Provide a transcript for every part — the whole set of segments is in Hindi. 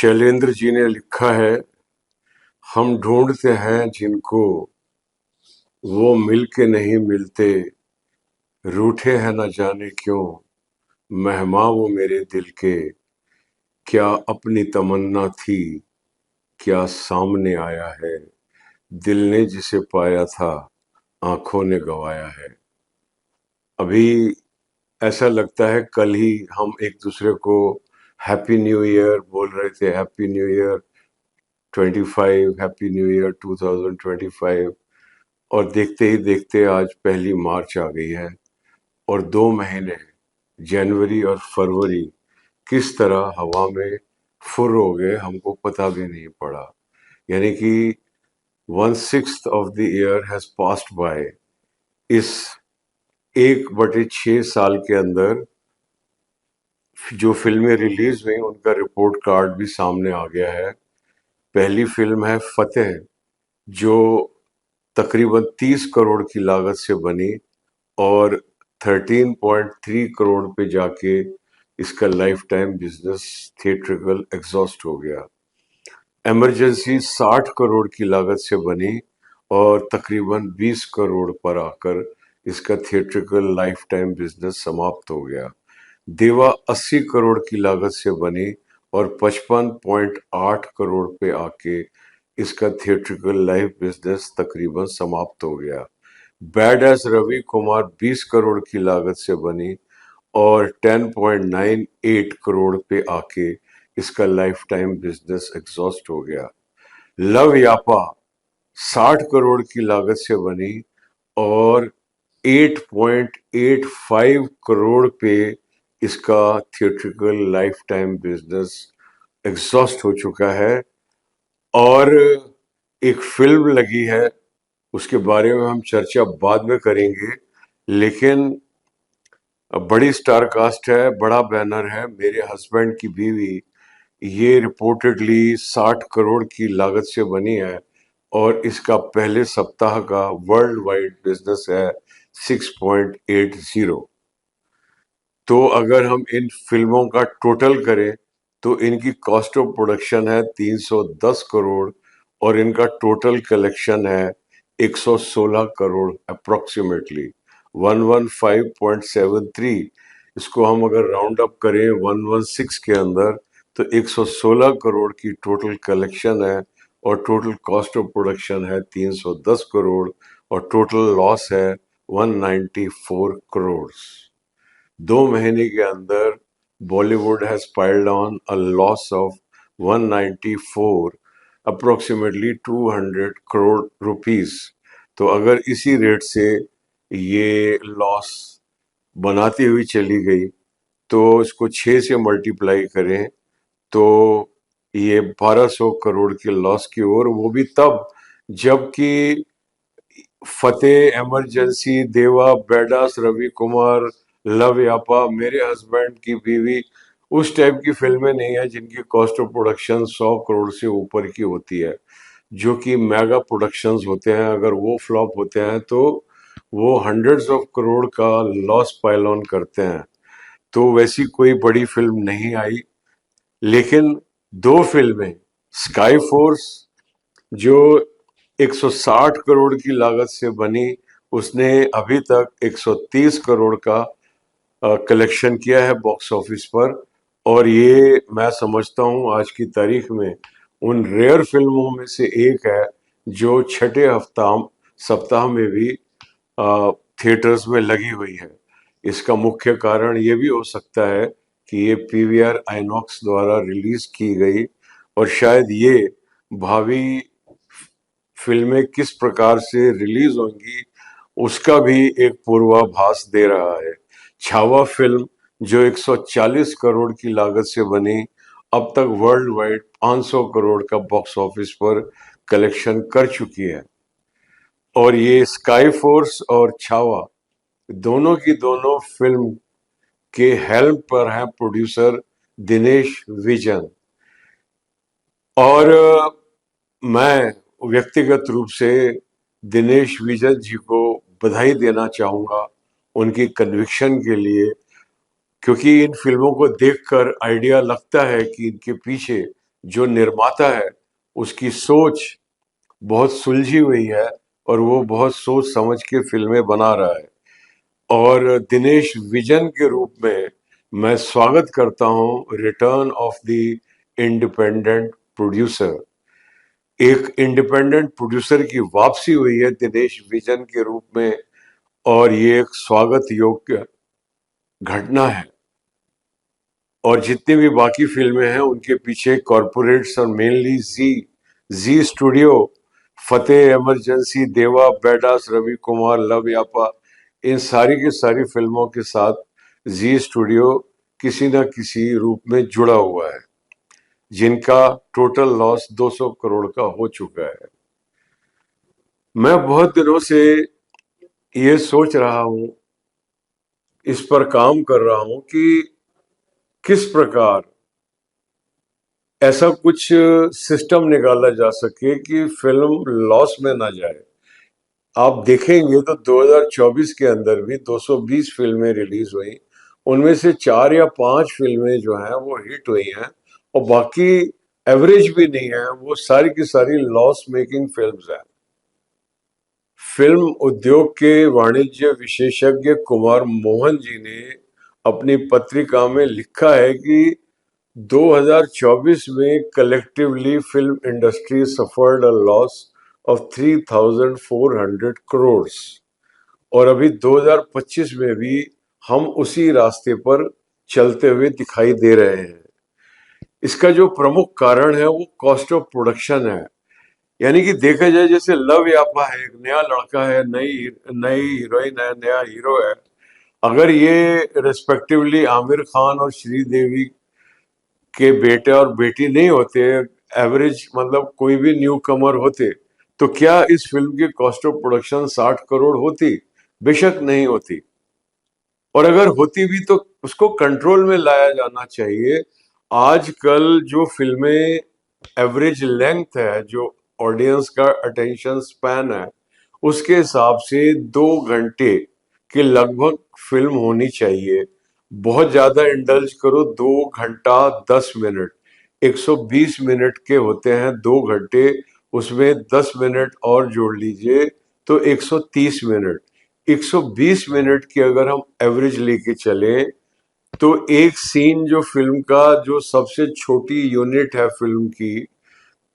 शैलेंद्र जी ने लिखा है, हम ढूंढते हैं जिनको वो मिल के नहीं मिलते, रूठे हैं न जाने क्यों, मेहमां वो मेरे दिल के, क्या अपनी तमन्ना थी, क्या सामने आया है, दिल ने जिसे पाया था, आंखों ने गवाया है। अभी ऐसा लगता है कल ही हम एक दूसरे को हैप्पी न्यू ईयर बोल रहे थे, happy new year 25, happy new year 2025, और देखते ही देखते आज पहली मार्च आ गई है और 2 महीने जनवरी और फरवरी किस तरह हवा में फुर हो गए हमको पता भी नहीं पड़ा। यानी कि 1/6 of the year has passed by. इस 1/6 साल के अंदर जो फिल्में रिलीज हुई उनका रिपोर्ट कार्ड भी सामने आ गया है। पहली फिल्म है फतेह, जो तकरीबन 30 करोड़ की लागत से बनी और 13.3 करोड़ पे जाके इसका life time business theatrical exhaust हो गया। इमरजेंसी 60 करोड़ की लागत से बनी और तकरीबन 20 करोड़ पर आकर इसका थिएट्रिकल लाइफ टाइम बिजनेस समाप्त हो गया। देवा 80 करोड़ की लागत से बनी और 55.8 करोड़ पे आके इसका थिएट्रिकल लाइव बिजनेस तकरीबन समाप्त हो गया। बैड एस रवि कुमार 20 करोड़ की लागत से बनी और 10.98 करोड़ पे आके इसका लाइफ टाइम बिजनेस एग्जॉस्ट हो गया। लव यापा 60 करोड़ की लागत से बनी और 8.85 करोड़ पे इसका theatrical life time business exhaust हो चुका है। और एक फिल्म लगी है, उसके बारे में हम चर्चा बाद में करेंगे, लेकिन बड़ी स्टार कास्ट है, बड़ा बैनर है, मेरे हस्बैंड की बीवी। ये रिपोर्टेडली 60 करोड़ की लागत से बनी है और इसका पहले सप्ताह का वर्ल्ड वाइड बिजनेस है 6.80। तो अगर हम इन फिल्मों का टोटल करें तो इनकी कॉस्ट ऑफ प्रोडक्शन है 310 करोड़ और इनका टोटल कलेक्शन है 116 करोड़ अप्रोक्सीमेटली 115.73। इसको हम अगर राउंड अप करें 116 के अंदर तो 116 करोड़ की टोटल कलेक्शन है और टोटल कॉस्ट ऑफ प्रोडक्शन है 310 करोड़ और टोटल लॉस है 194 करोड़। 2 महीने के अंदर Bollywood has piled on a loss of 194, approximately 200 crore rupees. तो अगर इसी रेट से ये लॉस बनाती हुई चली गई तो इसको 6 से मल्टीप्लाई करें तो ये 1200 करोड़ के लॉस की ओर, वो भी तब जबकि फतेह, इमरजेंसी, देवा, बेडास, रवि कुमार, लव यापा, मेरे हस्बैंड की बीवी उस टाइप की फिल्में नहीं है जिनकी कॉस्ट ऑफ प्रोडक्शन 100 करोड़ से ऊपर की होती है, जो कि मेगा प्रोडक्शंस होते हैं। अगर वो फ्लॉप होते हैं तो वो हंड्रेड्स ऑफ करोड़ का लॉस पाइल ऑन करते हैं। तो वैसी कोई बड़ी फिल्म नहीं आई, लेकिन 2 फिल्में, स्काई फोर्स जो 160 करोड़ की लागत से बनी, उसने अभी तक 130 करोड़ का कलेक्शन किया है बॉक्स ऑफिस पर। और ये मैं समझता हूँ आज की तारीख में उन रेयर फिल्मों में से एक है जो छठे सप्ताह में भी थिएटर्स में लगी हुई है। इसका मुख्य कारण ये भी हो सकता है कि ये पीवीआर आइनॉक्स द्वारा रिलीज की गई और शायद ये भावी फिल्में किस प्रकार से रिलीज होंगी उसका भी एक पूर्वाभास दे रहा है। छावा फिल्म जो 140 करोड़ की लागत से बनी, अब तक वर्ल्ड वाइड 500 करोड़ का बॉक्स ऑफिस पर कलेक्शन कर चुकी है। और ये स्काई फोर्स और छावा दोनों की दोनों फिल्म के हेल्म पर है प्रोड्यूसर दिनेश विजन। और मैं व्यक्तिगत रूप से दिनेश विजन जी को बधाई देना चाहूँगा उनकी कन्विक्शन के लिए, क्योंकि इन फिल्मों को देखकर आइडिया लगता है कि इनके पीछे जो निर्माता है उसकी सोच बहुत सुलझी हुई है और वो बहुत सोच समझ के फिल्में बना रहा है। और दिनेश विजन के रूप में मैं स्वागत करता हूं return of the independent producer. एक इंडिपेंडेंट प्रोड्यूसर की वापसी हुई है दिनेश विजन के रूप में, और ये एक स्वागत योग्य घटना है। और जितनी भी बाकी फिल्में हैं उनके पीछे कॉरपोरेट्स और मेनली जी जी स्टूडियो, फतेह इमरजेंसी, देवा, बेडास, रवि कुमार, लव यापा, इन सारी की सारी फिल्मों के साथ जी स्टूडियो किसी न किसी रूप में जुड़ा हुआ है, जिनका टोटल लॉस 200 करोड़ का हो चुका है। मैं बहुत दिनों से ये सोच रहा हूं, इस पर काम कर रहा हूं कि किस प्रकार ऐसा कुछ सिस्टम निकाला जा सके कि फिल्म लॉस में ना जाए। आप देखेंगे तो 2024 के अंदर भी 220 फिल्में रिलीज हुई, उनमें से 4 या 5 फिल्में जो हैं वो हिट हुई हैं, और बाकी एवरेज भी नहीं है, वो सारी की सारी लॉस मेकिंग फिल्म्स हैं। फिल्म उद्योग के वाणिज्य विशेषज्ञ कुमार मोहन जी ने अपनी पत्रिका में लिखा है कि 2024 में collectively film industry suffered a loss of 3,400 crore, और अभी 2025 में भी हम उसी रास्ते पर चलते हुए दिखाई दे रहे हैं। इसका जो प्रमुख कारण है वो कॉस्ट ऑफ प्रोडक्शन है। यानी कि देखा जाए, जैसे लव यापा है, एक नया लड़का है, नई नई हीरोइन है, नया हीरो है। अगर ये रेस्पेक्टिवली आमिर खान और श्रीदेवी के बेटे और बेटी नहीं होते, एवरेज मतलब कोई भी न्यू कमर होते, तो क्या इस फिल्म की कॉस्ट ऑफ प्रोडक्शन 60 करोड़ होती? बेशक नहीं होती। और अगर होती भी तो उसको कंट्रोल में लाया जाना चाहिए। आजकल जो फिल्में एवरेज लेंथ है, जो ऑडियंस का अटेंशन स्पैन है, उसके हिसाब से 2 घंटे के लगभग फिल्म होनी चाहिए। बहुत ज्यादा इंडल्ज करो 2 घंटा 10 मिनट, 120 मिनट के होते हैं 2 घंटे, उसमें 10 मिनट और जोड़ लीजिए तो 130 मिनट। 120 मिनट की अगर हम एवरेज लेके चले तो एक सीन, जो फिल्म का जो सबसे छोटी यूनिट है फिल्म की,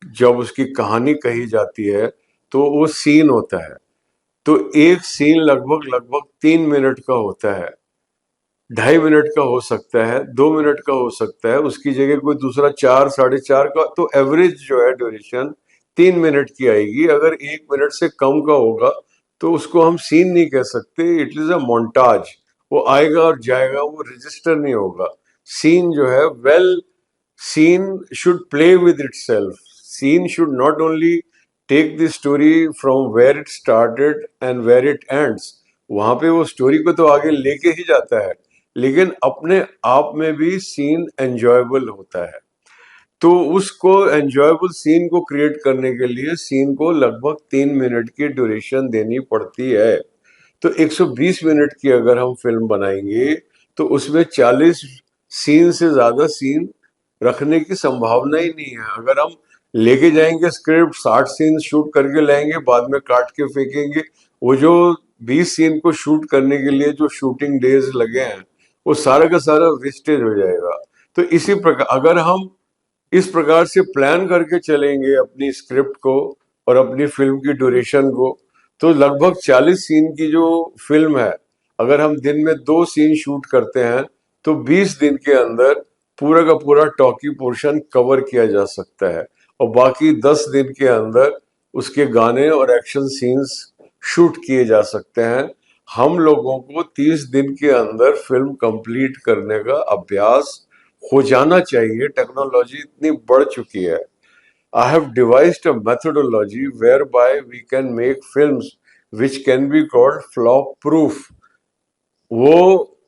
जब उसकी कहानी कही जाती है तो वो सीन होता है। तो एक सीन लगभग लगभग 3 मिनट का होता है, 2.5 मिनट का हो सकता है, 2 मिनट का हो सकता है, उसकी जगह कोई दूसरा 4, 4.5 का, तो एवरेज जो है ड्यूरेशन 3 मिनट की आएगी। अगर 1 मिनट से कम का होगा तो उसको हम सीन नहीं कह सकते, इट इज अ मोन्टाज। वो आएगा और जाएगा, वो रजिस्टर नहीं होगा। सीन जो है, well, scene should play with itself. Scene should not only take the story from where it started and where it ends. वहां पे वो स्टोरी को तो आगे लेके ही जाता है, लेकिन अपने आप में भी सीन एंजॉयबल होता है। तो उसको एंजॉयबल सीन को क्रिएट करने के लिए सीन को लगभग 3 मिनट की ड्यूरेशन देनी पड़ती है। तो 120 मिनट की अगर हम फिल्म बनाएंगे तो उसमें 40 सीन से ज्यादा सीन रखने की संभावना ही नहीं है। अगर हम लेके जाएंगे स्क्रिप्ट, 60 सीन शूट करके लाएंगे, बाद में काट के फेंकेंगे, वो जो 20 सीन को शूट करने के लिए जो शूटिंग डेज लगे हैं, वो सारा का सारा वेस्टेज हो जाएगा। तो इसी प्रकार अगर हम इस प्रकार से प्लान करके चलेंगे अपनी स्क्रिप्ट को और अपनी फिल्म की ड्यूरेशन को, तो लगभग 40 सीन की जो फिल्म है, अगर हम दिन में 2 सीन शूट करते हैं तो 20 दिन के अंदर पूरा का पूरा टॉकी पोर्शन कवर किया जा सकता है, और बाकी 10 दिन के अंदर उसके गाने और एक्शन सीन्स शूट किए जा सकते हैं। हम लोगों को 30 दिन के अंदर फिल्म कंप्लीट करने का अभ्यास हो जाना चाहिए। टेक्नोलॉजी इतनी बढ़ चुकी है। I have devised a methodology whereby we can make films which can be called flop proof. वो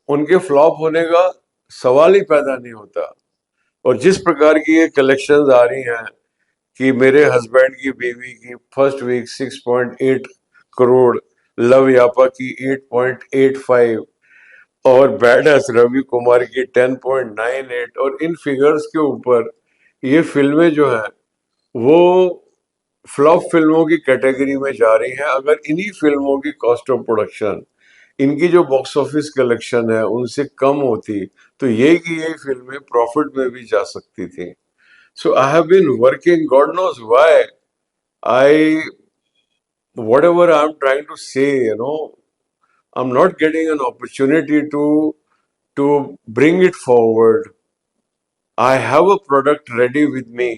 उनके फ्लॉप होने का सवाल ही पैदा नहीं होता। और जिस प्रकार की ये कलेक्शंस आ रही हैं कि मेरे हस्बैंड की बीवी की फर्स्ट वीक 6.8 करोड़, लव यापा की 8.85, और बैड एस रवि कुमार की 10.98, और इन फिगर्स के ऊपर ये फिल्में जो हैं वो फ्लॉप फिल्मों की कैटेगरी में जा रही हैं। अगर इन्हीं फिल्मों की कॉस्ट ऑफ प्रोडक्शन, इनकी जो बॉक्स ऑफिस कलेक्शन है उनसे कम होती, तो यही की यही फिल्में प्रॉफिट में भी जा सकती थी। So I have been working, God knows why I, whatever I'm trying to say, I'm not getting an opportunity to bring it forward. I have a product ready with me,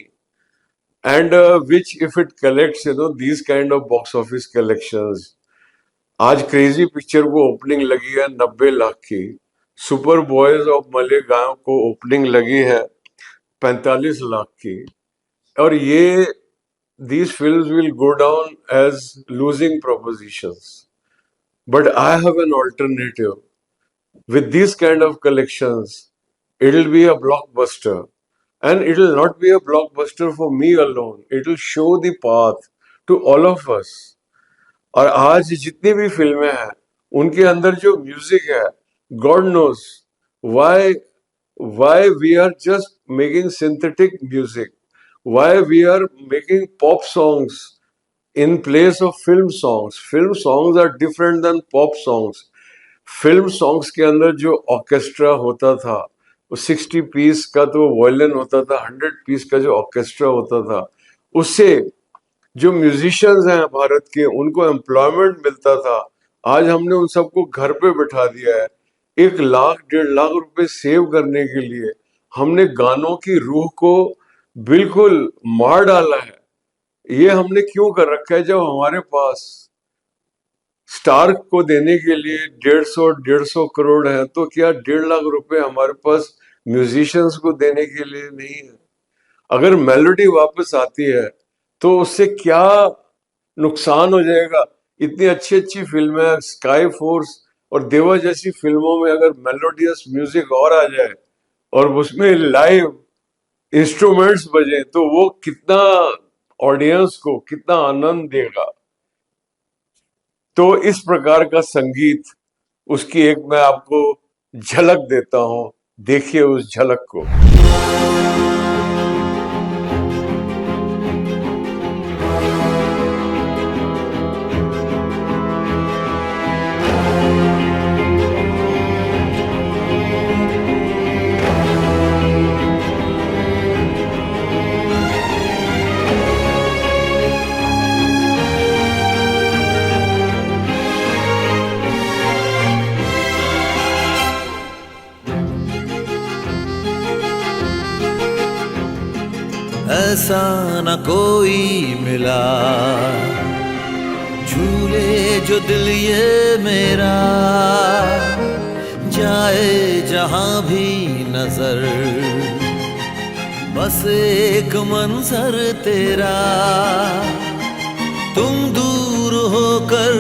and which if it collects, these kind of box office collections. आज क्रेजी पिक्चर को ओपनिंग लगी है 90 लाख की। सुपर बॉयज ऑफ मलेगांव को ओपनिंग लगी है 45 लाख की। और ये these films will go down as losing propositions. But I have an alternative. With these kind of collections, it'll be a blockbuster. And it'll not be a blockbuster for me alone. It'll show the path to all of us. और आज जितनी भी फिल्में हैं उनके अंदर जो म्यूजिक है, God knows why we are just making synthetic music, why we are making pop songs in place of film songs. Film songs are different than pop songs. Film songs के अंदर जो ऑर्केस्ट्रा होता था वो 60 पीस का तो वायलिन होता था, 100 पीस का जो ऑर्केस्ट्रा होता था, उससे जो म्यूजिशियंस हैं भारत के उनको एम्प्लॉयमेंट मिलता था। आज हमने उन सबको घर पे बिठा दिया है। 1 लाख 1.5 लाख रुपए सेव करने के लिए हमने गानों की रूह को बिल्कुल मार डाला है। ये हमने क्यों कर रखा है? जब हमारे पास स्टार को देने के लिए 150 करोड़ है, तो क्या 1.5 लाख रुपए हमारे पास म्यूजिशियंस को देने के लिए नहीं है? अगर मेलोडी वापस आती है तो उससे क्या नुकसान हो जाएगा? इतनी अच्छी अच्छी फिल्में, स्काई फोर्स और देवा जैसी फिल्मों में अगर मेलोडियस म्यूजिक और आ जाए और उसमें लाइव इंस्ट्रूमेंट्स बजे, तो वो कितना ऑडियंस को कितना आनंद देगा। तो इस प्रकार का संगीत, उसकी एक मैं आपको झलक देता हूं, देखिए उस झलक को। ऐसा न कोई मिला झूले जो दिल ये मेरा, जाए जहां भी नजर बस एक मंजर तेरा। तुम दूर होकर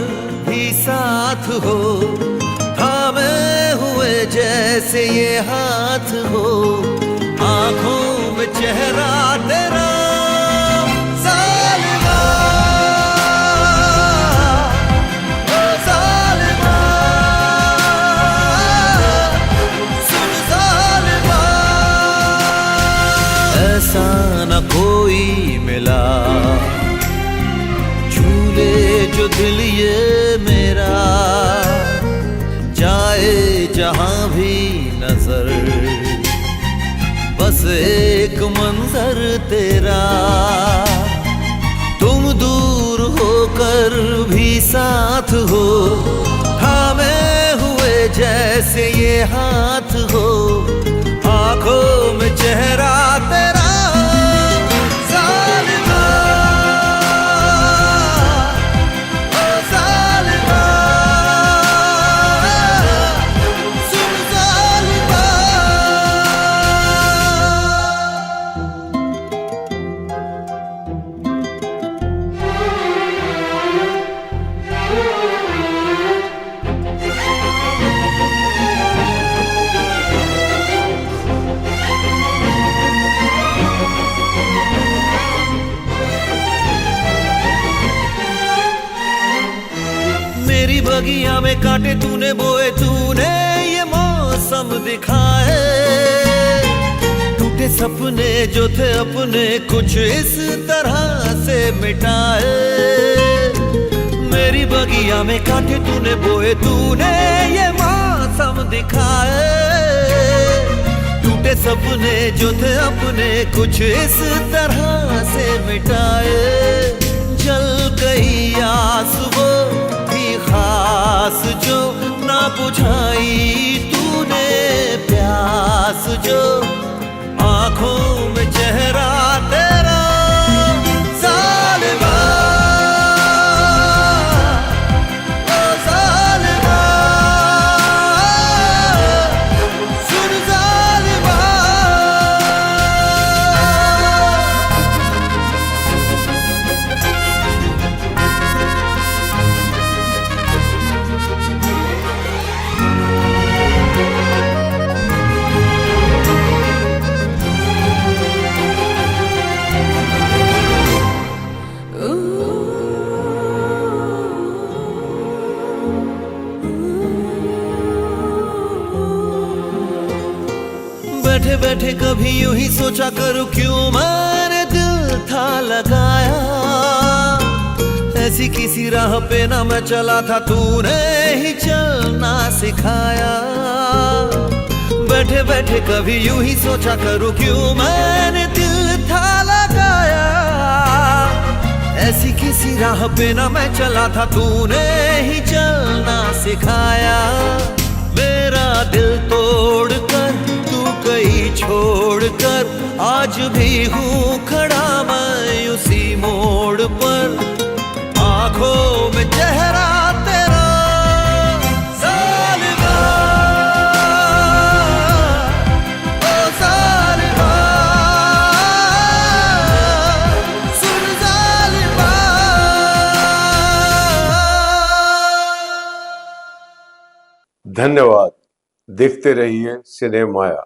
भी साथ हो, थामे हुए जैसे ये हाथ हो, आंखों में चेहरा तेरा। सालिमा, ओ सालिमा, सुन सालिमा। ऐसा न कोई मिला झूले जो दिल ये मेरा, जाए जहां भी नजर बस एक मंजर तेरा। तुम दूर होकर भी साथ हो, थामे हुए जैसे ये हाथ हो, आंखों में चेहरा तेरा। सालिमा, ओ सालिमा, सुन सालिमा। मेरी बगिया में कांटे तूने बोए, तूने ये मौसम दिखाए। टूट टूटे सपने जो थे अपने कुछ इस तरह से मिटाए। मेरी बगिया में कांटे तूने बोए, तूने ये मौसम दिखाए। टूटे सपने जो थे अपने कुछ इस तरह से मिटाए। जल गई आस वो भी खास जो ना बुझाई तूने, प्यास जो आंखों में चेहरा तेरा ज़ालिमा, ओ ज़ालिमा, सुन ज़ालिमा। बैठे बैठे कभी यूं ही सोचा करूं क्यों मैंने दिल था लगाया। ऐसी किसी राह पे ना मैं चला था, तूने ही चलना सिखाया। बैठे बैठे कभी यूं ही सोचा करूं क्यों मैंने दिल था लगाया। ऐसी किसी राह पे ना मैं चला था, तूने ही चलना सिखाया। मेरा दिल तोड़ कर तू कहीं छोड़कर, आज भी हूँ खड़ा मैं उसी मोड़ पर। आंखों में चेहरा तेरा ज़ालिमा, ओ ज़ालिमा, सुन ज़ालिमा। धन्यवाद। देखते रहिए सिनेमाया।